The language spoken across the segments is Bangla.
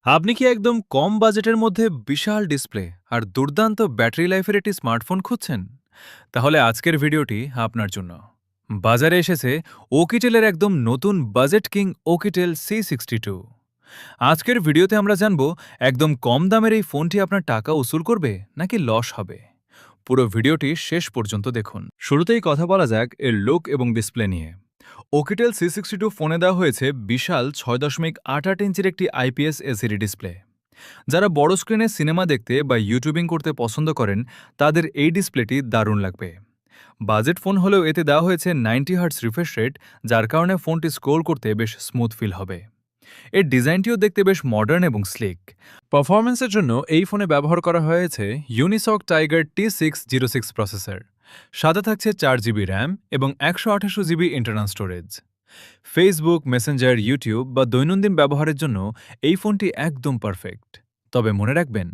আপনি কি একদম কম বাজেটের মধ্যে বিশাল ডিসপ্লে আর দুর্দান্ত ব্যাটারি লাইফের একটি স্মার্টফোন খুঁজছেন? তাহলে আজকের ভিডিওটি আপনার জন্য। বাজারে এসেছে ওকিটেলের একদম নতুন বাজেট কিং ওকিটেল C62। আজকের ভিডিওতে আমরা জানব একদম কম দামের এই ফোনটি আপনার টাকা উসুল করবে নাকি লস হবে। পুরো ভিডিওটি শেষ পর্যন্ত দেখুন। শুরুতেই কথা বলা যাক এর লুক এবং ডিসপ্লে নিয়ে। ওকিটেল C62 ফোনে দেওয়া হয়েছে বিশাল 6.88 ইঞ্চির একটি IPS LCD ডিসপ্লে। যারা বড় স্ক্রিনে সিনেমা দেখতে বা ইউটিউবিং করতে পছন্দ করেন তাদের এই ডিসপ্লেটি দারুণ লাগবে। বাজেট ফোন হলেও এতে দেওয়া হয়েছে 90 হার্টজ রিফ্রেশ রেট, যার কারণে ফোনটি স্ক্রোল করতে বেশ স্মুথ ফিল হবে। এর ডিজাইনটিও দেখতে বেশ মডার্ন এবং স্লিক। পারফরম্যান্সের জন্য এই ফোনে ব্যবহার করা হয়েছে ইউনিসক টাইগার T606 প্রসেসর। সাথে থাকছে 4 GB র্যাম এবং 128 GB internal storage. Facebook, Messenger, YouTube বা দৈনন্দিন ব্যবহারের জন্য এই ফোনটি একদম পারফেক্ট। তবে মনে রাখবেন,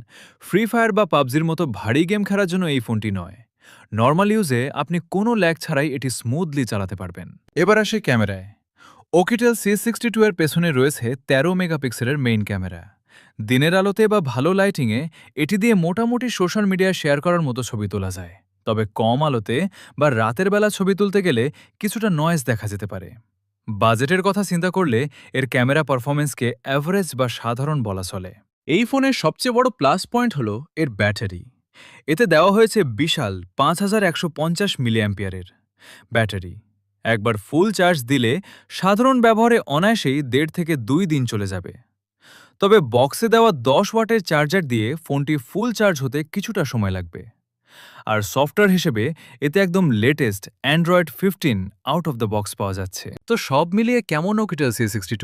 ফ্রি ফায়ার বা পাবজির মতো ভারী গেম খেলার জন্য এই ফোনটি নয়। নর্মাল ইউজে আপনি কোনো ল্যাগ ছাড়াই এটি স্মুথলি চালাতে পারবেন। এবার আসে ক্যামেরায়। ওকিটেল C62 এর পেছনে রয়েছে 13 মেগাপিক্সেলের মেইন ক্যামেরা। দিনের আলোতে বা ভালো লাইটিংয়ে এটি দিয়ে মোটামুটি সোশ্যাল মিডিয়ায় শেয়ার করার মতো ছবি তোলা যায়। তবে কম আলোতে বা রাতের বেলা ছবি তুলতে গেলে কিছুটা নয়েজ দেখা যেতে পারে। বাজেটের কথা চিন্তা করলে এর ক্যামেরা পারফরমেন্সকে অ্যাভারেজ বা সাধারণ বলা চলে। এই ফোনের সবচেয়ে বড় প্লাস পয়েন্ট হল এর ব্যাটারি। এতে দেওয়া হয়েছে বিশাল 5150 মিলিঅ্যাম্পিয়ারের ব্যাটারি। একবার ফুল চার্জ দিলে সাধারণ ব্যবহারে অনায়াসেই 1.5 থেকে 2 দিন চলে যাবে। তবে বক্সে দেওয়া 10 ওয়াটের চার্জার দিয়ে ফোনটি ফুল চার্জ হতে কিছুটা সময় লাগবে। আর সফটওয়্যার হিসেবে এতে একদম latest Android 15 out of the box পাওয়া যাচ্ছে। তো সব মিলিয়ে কেমন ওকিটেল C62?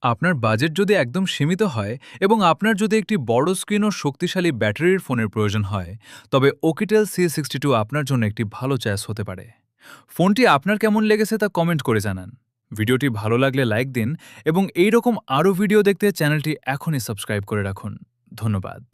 আপনার বাজেট যদি একদম সীমিত হয় এবং আপনার যদি একটি বড় স্ক্রিন ও শক্তিশালী ব্যাটারির ফোনের প্রয়োজন হয়, তবে ওকিটেল C62 আপনার জন্য একটি ভালো চয়েস হতে পারে। ফোনটি আপনার কেমন লেগেছে তা কমেন্ট করে জানান। ভিডিওটি ভালো লাগলে লাইক দিন এবং এই রকম আরও ভিডিও দেখতে চ্যানেলটি এখনই সাবস্ক্রাইব করে রাখুন। ধন্যবাদ।